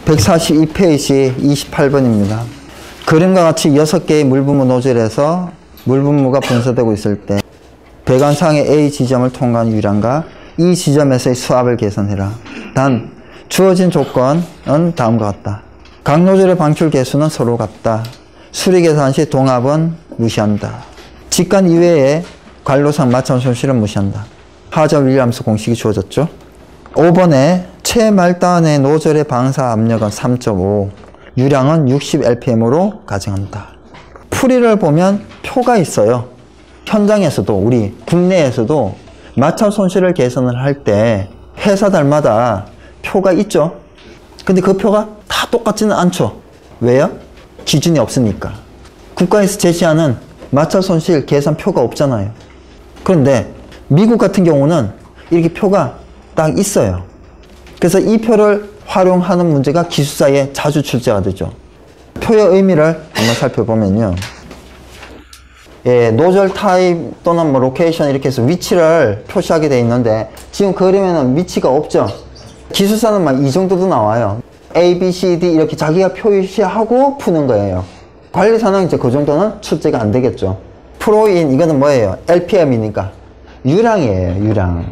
142페이지 28번입니다. 그림과 같이 6개의 물분무 노즐에서 물분무가 분사되고 있을 때 배관상의 A 지점을 통과한 유량과 이 지점에서의 수압을 계산해라. 단 주어진 조건은 다음과 같다. 각 노즐의 방출 개수는 서로 같다. 수리 계산 시 동압은 무시한다. 직관 이외에 관로상 마찰 손실은 무시한다. 하저 윌리엄스 공식이 주어졌죠. 5번에 최말단의 노즐의 방사 압력은 3.5, 유량은 60rpm으로 가정한다. 풀이를 보면 표가 있어요. 현장에서도 우리 국내에서도 마찰 손실을 계산을 할 때 회사들마다 표가 있죠. 근데 그 표가 다 똑같지는 않죠. 왜요? 기준이 없으니까. 국가에서 제시하는 마찰 손실 계산표가 없잖아요. 그런데 미국 같은 경우는 이렇게 표가 딱 있어요. 그래서 이 표를 활용하는 문제가 기술사에 자주 출제가 되죠. 표의 의미를 한번 살펴보면요. 예, 노즐 타입 또는 뭐 로케이션 이렇게 해서 위치를 표시하게 돼 있는데 지금 그림에는 위치가 없죠. 기술사는 막 이 정도도 나와요. A, B, C, D 이렇게 자기가 표시하고 푸는 거예요. 관리사는 이제 그 정도는 출제가 안 되겠죠. 프로인 이거는 뭐예요? LPM이니까 유량이에요. 유량.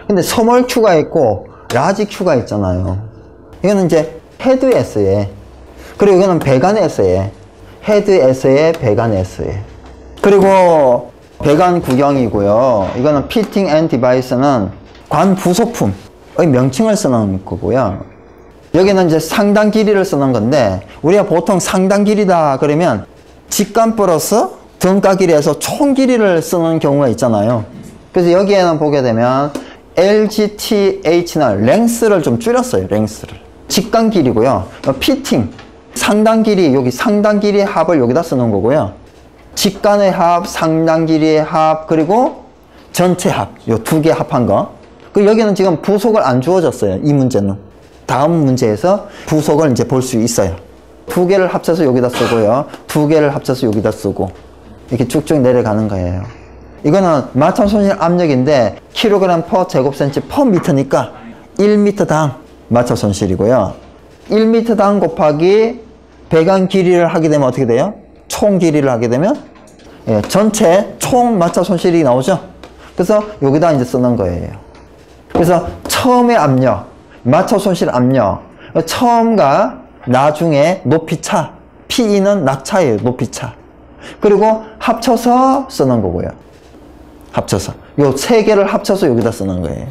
근데 스몰 Q가 있고 라지 Q가 있잖아요. 이거는 이제 헤드 S에, 그리고 이거는 배관 S에, 헤드 S에 배관 S에, 그리고 배관 구경이고요. 이거는 피팅 앤 디바이스는 관 부속품의 명칭을 쓰는 거고요. 여기는 이제 상단 길이를 쓰는 건데 우리가 보통 상단 길이다 그러면 직관 플러스 등가 길이에서 총 길이를 쓰는 경우가 있잖아요. 그래서 여기에는 보게 되면 LGTH는 랭스를 좀 줄였어요. 랭스를. 직관 길이고요. 피팅, 상단 길이, 여기 상단 길이의 합을 여기다 쓰는 거고요. 직관의 합, 상단 길이의 합, 그리고 전체 합, 요 두 개 합한 거. 그리고 여기는 지금 부속을 안 주어졌어요. 이 문제는. 다음 문제에서 부속을 이제 볼 수 있어요. 두 개를 합쳐서 여기다 쓰고요. 두 개를 합쳐서 여기다 쓰고. 이렇게 쭉쭉 내려가는 거예요. 이거는 마찰 손실 압력인데 킬로그램 퍼 제곱센치 퍼 미터니까 1m당 마찰 손실이고요. 1m당 곱하기 배관 길이를 하게 되면 어떻게 돼요? 총 길이를 하게 되면 예, 전체 총 마찰 손실이 나오죠. 그래서 여기다 이제 쓰는 거예요. 그래서 처음의 압력, 마찰 손실 압력, 처음과 나중에 높이차, PE는 낙차예요. 높이차. 그리고 합쳐서 쓰는 거고요. 합쳐서 요 세 개를 합쳐서 여기다 쓰는 거예요.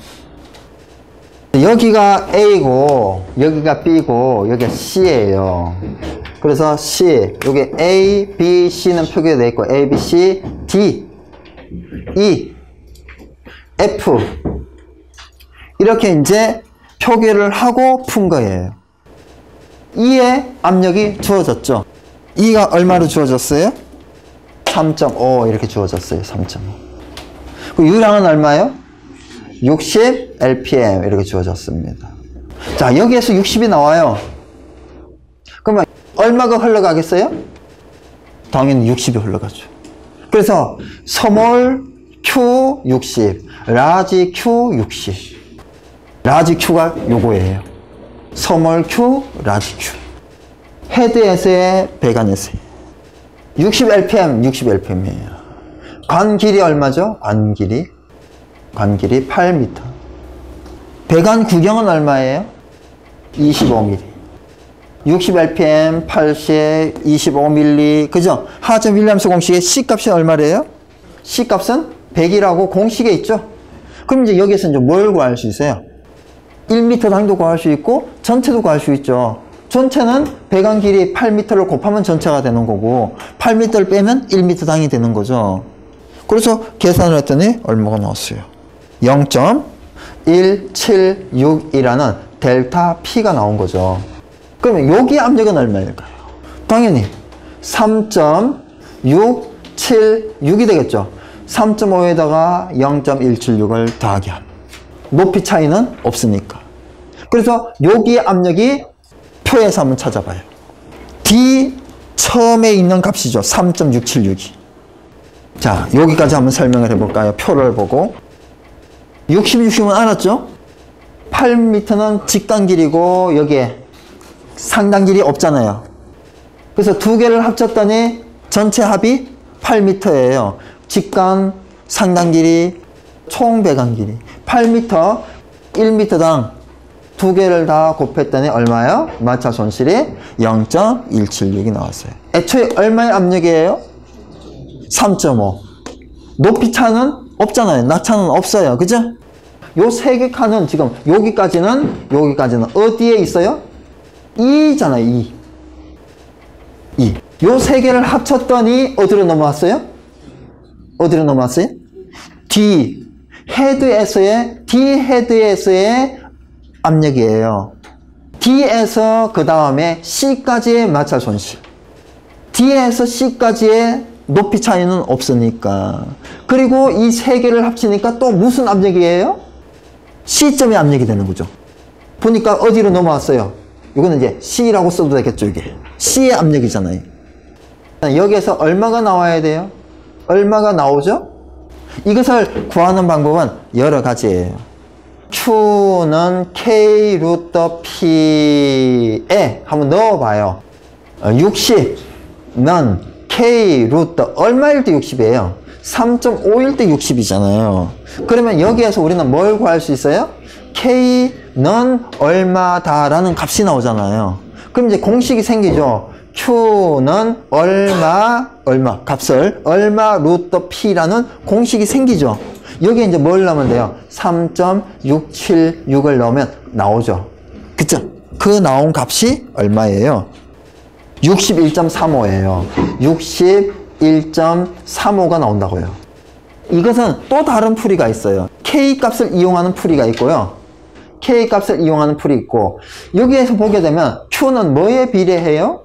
여기가 A고 여기가 B고 여기가 C예요. 그래서 C, 여기 A, B, C는 표기가 되어 있고 A, B, C, D, E, F 이렇게 이제 표기를 하고 푼 거예요. E의 압력이 주어졌죠. E가 얼마로 주어졌어요? 3.5 이렇게 주어졌어요. 3.5. 그 유량은 얼마예요? 60 rpm 이렇게 주어졌습니다. 자, 여기에서 60이 나와요. 그러면 얼마가 흘러가겠어요? 당연히 60이 흘러가죠. 그래서 스몰 Q 60, 라지 Q 60. 라지 Q가 요거예요. 스몰 Q, 라지 Q. 헤드 S에 배관 S에 60 rpm, 60 rpm이에요. 관 길이 얼마죠? 관 길이 8m. 배관 구경은 얼마예요? 25mm. 60 rpm, 80, 25mm. 그죠? 하저 윌리엄스 공식의 C값이 얼마래요? C값은 100이라고 공식에 있죠? 그럼 이제 여기서 이제 뭘 구할 수 있어요? 1m 당도 구할 수 있고, 전체도 구할 수 있죠. 전체는 배관 길이 8m를 곱하면 전체가 되는 거고, 8m를 빼면 1m 당이 되는 거죠. 그래서 계산을 했더니 얼마가 나왔어요? 0.176이라는 델타 P가 나온 거죠. 그러면 여기 압력은 얼마일까요? 당연히 3.676이 되겠죠. 3.5에다가 0.176을 더하기 함. 높이 차이는 없으니까. 그래서 여기 압력이 표에서 한번 찾아봐요. D 처음에 있는 값이죠. 3.676이. 자, 여기까지 한번 설명을 해볼까요? 표를 보고. 60은 알았죠? 8m는 직관 길이고 여기에 상당 길이 없잖아요. 그래서 두 개를 합쳤더니 전체 합이 8m예요. 직간, 상당 길이, 총 배관 길이 8m, 1m당 두 개를 다 곱했더니 얼마예요? 마찰 손실이 0.176이 나왔어요. 애초에 얼마의 압력이에요? 3.5. 높이 차는 없잖아요. 낙차는 없어요. 그죠? 요 세 개 칸은 지금 여기까지는 어디에 있어요? 2잖아요. 2. 요 세 개를 합쳤더니 어디로 넘어왔어요? 어디로 넘어왔어요? D 헤드에서의 압력이에요. D에서 그 다음에 C까지의 마찰 손실. D에서 C까지의 높이 차이는 없으니까. 그리고 이 세 개를 합치니까 또 무슨 압력이에요? C점의 압력이 되는 거죠. 보니까 어디로 넘어왔어요? 이거는 이제 C라고 써도 되겠죠, 이게. C의 압력이잖아요. 여기에서 얼마가 나와야 돼요? 얼마가 나오죠? 이것을 구하는 방법은 여러 가지예요. Q는 K 루터 P에 한번 넣어봐요. 60는 K 루터 얼마일 때 60이에요? 3.5일 때 60이잖아요. 그러면 여기에서 우리는 뭘 구할 수 있어요? K는 얼마다라는 값이 나오잖아요. 그럼 이제 공식이 생기죠. Q는 얼마 값을 얼마 루터 P라는 공식이 생기죠. 여기에 이제 뭘 넣으면 돼요? 3.676을 넣으면 나오죠. 그쵸? 그 나온 값이 얼마예요? 61.35예요. 61.35가 나온다고요. 이것은 또 다른 풀이가 있어요. K 값을 이용하는 풀이가 있고요. K 값을 이용하는 풀이 있고, 여기에서 보게 되면 Q는 뭐에 비례해요?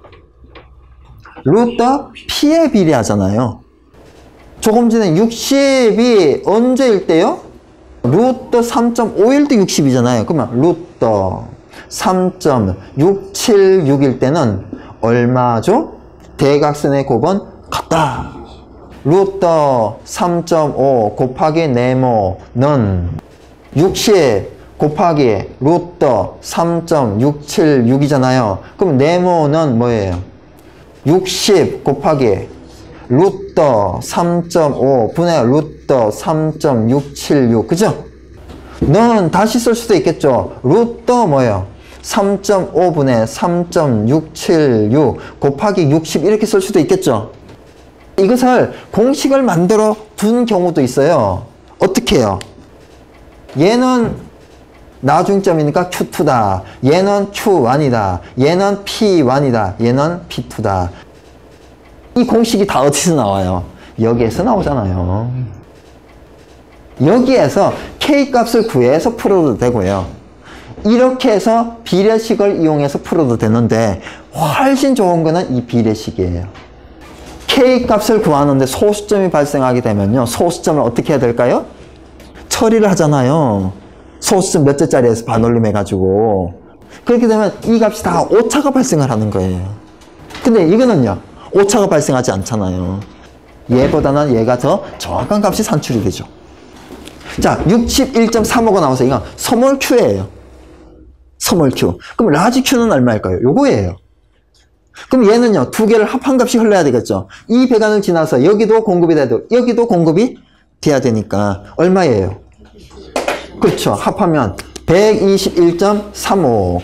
루터 P에 비례하잖아요. 조금 전에 60이 언제일 때요? 루터 3.5일 때 60이잖아요. 그러면 루터 3.676일 때는 얼마죠? 대각선의 곱은 같다. 루터 3.5 곱하기 네모는 60 곱하기 루터 3.676이잖아요. 그럼 네모는 뭐예요? 60 곱하기 루터 3.5 분의 루터 3.676 그죠? 는 다시 쓸 수도 있겠죠. 루터 뭐예요? 3.5분의 3.676 곱하기 60 이렇게 쓸 수도 있겠죠. 이것을 공식을 만들어 둔 경우도 있어요. 어떻게 해요? 얘는 나중점이니까 Q2다. 얘는 Q1이다. 얘는 P1이다. 얘는 P2다. 이 공식이 다 어디서 나와요? 여기에서 나오잖아요. 여기에서 K값을 구해서 풀어도 되고요. 이렇게 해서 비례식을 이용해서 풀어도 되는데 훨씬 좋은 거는 이 비례식이에요. K값을 구하는데 소수점이 발생하게 되면요. 소수점을 어떻게 해야 될까요? 처리를 하잖아요. 소수점 몇 제짜리에서 반올림해가지고. 그렇게 되면 이 값이 다 오차가 발생을 하는 거예요. 근데 이거는요. 오차가 발생하지 않잖아요. 얘보다는 얘가 더 정확한 값이 산출이 되죠. 자, 61.35가 나와서 이건 스몰 Q예요. 스몰 Q. 그럼 라지 Q는 얼마일까요? 요거예요. 그럼 얘는요, 두 개를 합한 값이 흘러야 되겠죠. 이 배관을 지나서 여기도 공급이 돼야 되고, 여기도 공급이 돼야 되니까, 얼마예요? 그렇죠. 합하면 121.35.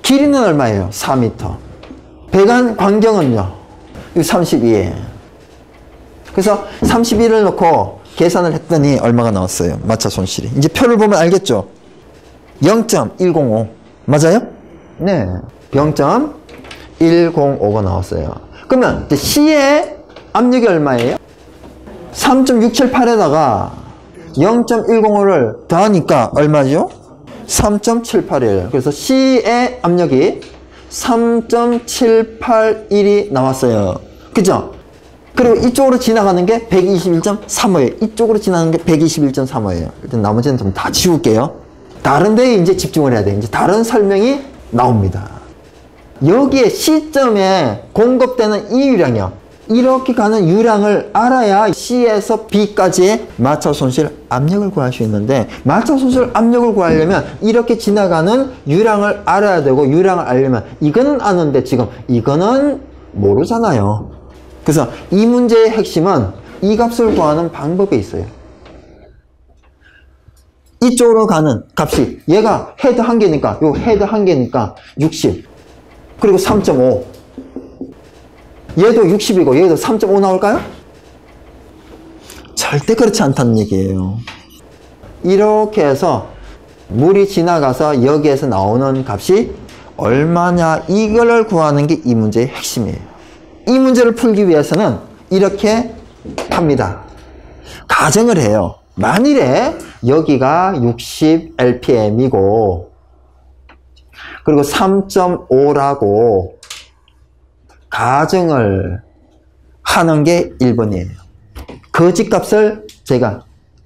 길이는 얼마예요? 4m. 배관 광경은요? 32. 그래서 31을 넣고 계산을 했더니 얼마가 나왔어요? 마찰 손실이. 이제 표를 보면 알겠죠? 0.105. 맞아요? 네. 0.105가 나왔어요. 그러면 C의 압력이 얼마예요? 3.678에다가 0.105를 더하니까 얼마죠? 3.781. 그래서 C의 압력이 3.781이 나왔어요. 그죠? 그리고 이쪽으로 지나가는 게 121.35예요. 이쪽으로 지나가는 게 121.35예요. 일단 나머지는 좀 다 지울게요. 다른 데에 이제 집중을 해야 돼. 이제 다른 설명이 나옵니다. 여기에 C점에 공급되는 이 유량이요. 이렇게 가는 유량을 알아야 C에서 B까지의 마찰 손실 압력을 구할 수 있는데, 마찰 손실 압력을 구하려면 이렇게 지나가는 유량을 알아야 되고, 유량을 알려면 이거는 아는데 지금 이거는 모르잖아요. 그래서 이 문제의 핵심은 이 값을 구하는 방법에 있어요. 이쪽으로 가는 값이, 얘가 헤드 1개니까 요 헤드 1개니까 60, 그리고 3.5, 얘도 60이고 얘도 3.5 나올까요? 절대 그렇지 않다는 얘기예요. 이렇게 해서 물이 지나가서 여기에서 나오는 값이 얼마냐, 이걸 구하는 게 이 문제의 핵심이에요. 이 문제를 풀기 위해서는 이렇게 합니다. 가정을 해요. 만일에 여기가 60 LPM이고 그리고 3.5라고 가정을 하는 게 1번이에요. 거짓값을 제가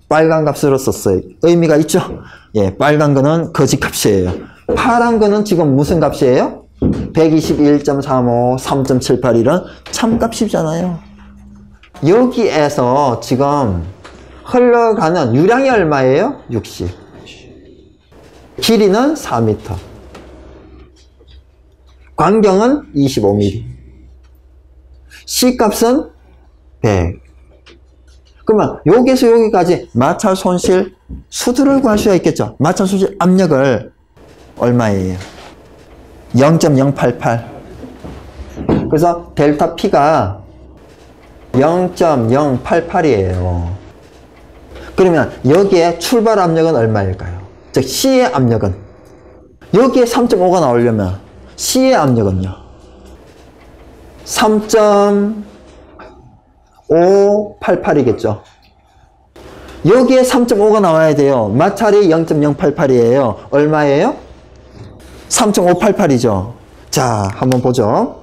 빨간 값으로 썼어요. 의미가 있죠? 예, 빨간 거는 거짓값이에요. 파란 거는 지금 무슨 값이에요? 121.35, 3.78 이런 참값이잖아요. 여기에서 지금 흘러가는 유량이 얼마예요? 60. 길이는 4m. 광경은 25mm. C값은 100. 그러면 여기서 여기까지 마찰 손실 수들을 구할 수가 있겠죠. 마찰 손실 압력을 얼마예요? 0.088. 그래서 델타 P가 0.088이에요. 그러면 여기에 출발 압력은 얼마일까요? 즉 C의 압력은, 여기에 3.5가 나오려면 C의 압력은요 3.588이겠죠. 여기에 3.5가 나와야 돼요. 마찰이 0.088이에요. 얼마예요? 3.588이죠. 자, 한번 보죠.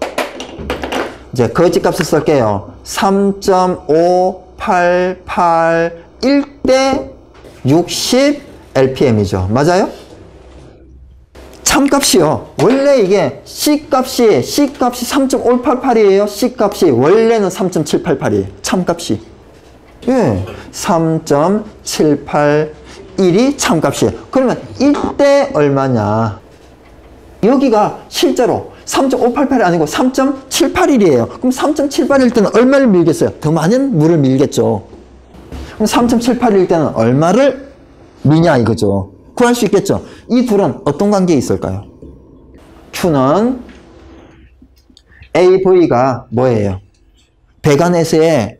이제 거짓값을 쓸게요. 3.588 1대 60 LPM이죠. 맞아요? 참값이요. 원래 이게 C값이 3.588이에요. C값이 원래는 3.788이에요. 참값이. 예, 3.781이 참값이에요. 그러면 이때 얼마냐? 여기가 실제로 3.588이 아니고 3.781이에요. 그럼 3.781일 때는 얼마를 밀겠어요? 더 많은 물을 밀겠죠. 그럼 3.781일 때는 얼마를 미냐 이거죠. 구할 수 있겠죠. 이 둘은 어떤 관계에 있을까요? Q는 AV가 뭐예요? 배관에서의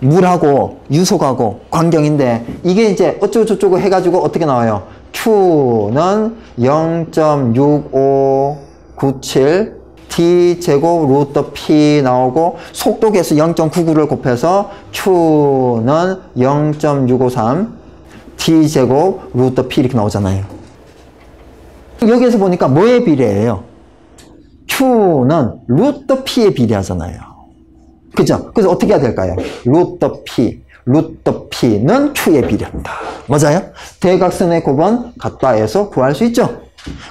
물하고 유속하고 광경인데, 이게 이제 어쩌고저쩌고 해가지고 어떻게 나와요? Q는 0.6597 T제곱 루트 P 나오고, 속도계수 0.99를 곱해서 Q는 0.653 T제곱 루트 P 이렇게 나오잖아요. 여기에서 보니까 뭐에 비례해요? Q는 루트 P에 비례하잖아요. 그죠? 그래서 어떻게 해야 될까요? 루트 P는 Q에 비례한다. 맞아요? 대각선의 곱은 같다 해서 구할 수 있죠?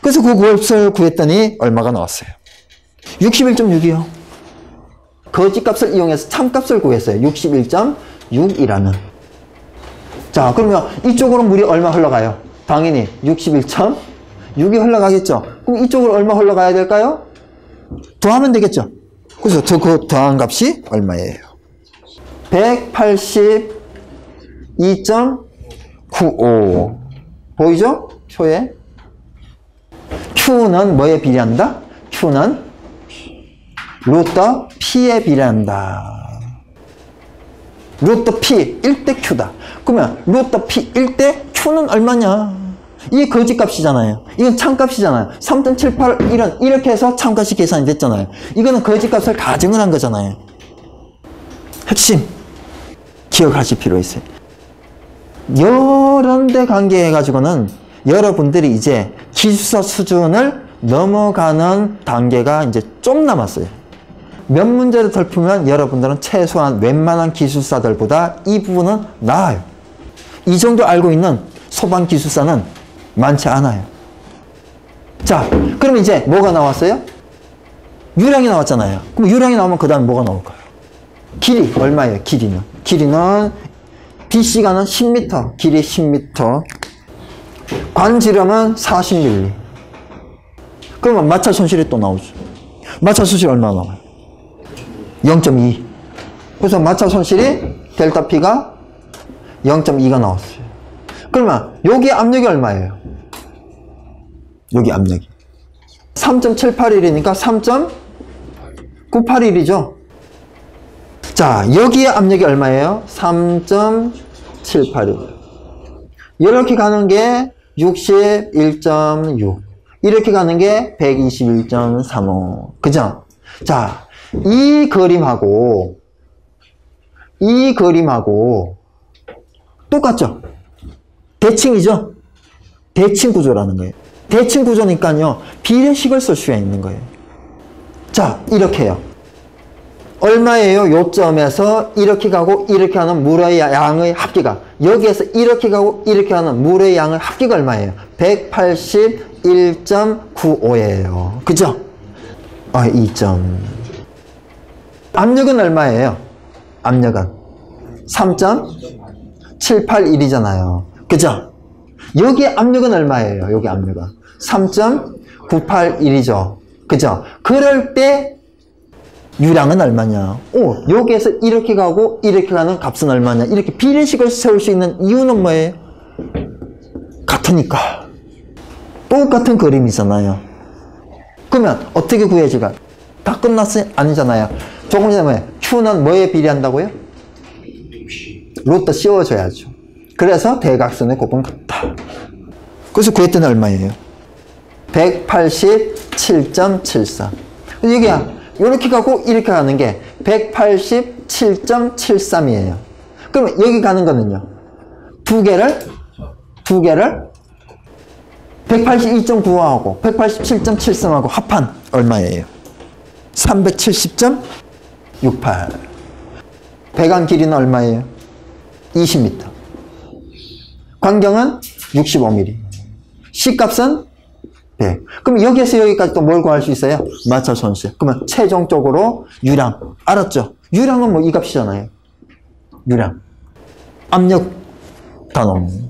그래서 그 곱을 구했더니 얼마가 나왔어요? 61.6이요. 거짓값을 이용해서 참값을 구했어요. 61.6이라는. 자, 그러면 이쪽으로 물이 얼마 흘러가요? 당연히 61.6이 흘러가겠죠. 그럼 이쪽으로 얼마 흘러가야 될까요? 더하면 되겠죠. 그래서 그 더한 값이 얼마예요? 182.95 보이죠? 표에 Q는 뭐에 비례한다? Q는 루트 P에 비례한다. 루트 P 1대 Q다. 그러면 루트 P 1대 Q는 얼마냐? 이게 거짓값이잖아요. 이건 참값이잖아요. 3.78 이렇게 해서 참값이 계산이 됐잖아요. 이거는 거짓값을 가정을 한 거잖아요. 핵심 기억하실 필요 있어요. 여러 대 관계해가지고는 여러분들이 이제 기술사 수준을 넘어가는 단계가 이제 좀 남았어요. 몇 문제를 덜 풀면 여러분들은 최소한 웬만한 기술사들보다 이 부분은 나아요. 이 정도 알고 있는 소방 기술사는 많지 않아요. 자, 그럼 이제 뭐가 나왔어요? 유량이 나왔잖아요. 그럼 유량이 나오면 그 다음에 뭐가 나올까요? 길이 얼마예요? 길이는 BC가는 10m, 길이 10m. 관지름은 40mm. 그러면 마찰 손실이 또 나오죠. 마찰 손실 얼마 나와요? 0.2. 그래서 마찰 손실이 델타 P가 0.2가 나왔어요. 그러면 여기 압력이 얼마예요? 여기 압력이 3.781이니까 3.981이죠. 자, 여기에 압력이 얼마예요? 3.781. 이렇게 가는 게 61.6. 이렇게 가는 게 121.35. 그죠? 자, 이 그림하고 똑같죠? 대칭이죠? 대칭 구조라는 거예요. 대칭 구조니까요, 비례식을 쓸 수가 있는 거예요. 자, 이렇게 해요. 얼마예요? 요점에서 이렇게 가고 이렇게 가는 물의 양의 합계가, 여기에서 이렇게 가고 이렇게 가는 물의 양의 합계가 얼마예요? 181.95예요. 그죠? 2점. 압력은 얼마예요? 압력은 3.781이잖아요. 그죠? 여기 압력은 얼마예요? 여기 압력은 3.981이죠. 그죠? 그럴 때 유량은 얼마냐? 여기에서 이렇게 가고 이렇게 가는 값은 얼마냐? 이렇게 비례식을 세울 수 있는 이유는 뭐예요? 같으니까. 똑같은 그림이잖아요. 그러면 어떻게 구해질까? 다 끝났어요? 아니잖아요. 조금 전에 뭐예요? Q는 뭐에 비례한다고요? 루트 씌워줘야죠. 그래서 대각선의 곱은 같다. 그래서 구했더니 얼마예요? 187.74. 여기야, 이렇게 가고 이렇게 가는 게 187.73이에요. 그러면 여기 가는 거는요, 두 개를 182.95하고 187.73하고 합한 얼마예요? 370.68. 배관 길이는 얼마예요? 20m. 광경은 65mm. C값은 100. 그럼 여기에서 여기까지 또 뭘 구할 수 있어요? 마찰 손실. 그러면 최종적으로 유량. 알았죠? 유량은 뭐 이 값이잖아요. 유량. 압력 단위.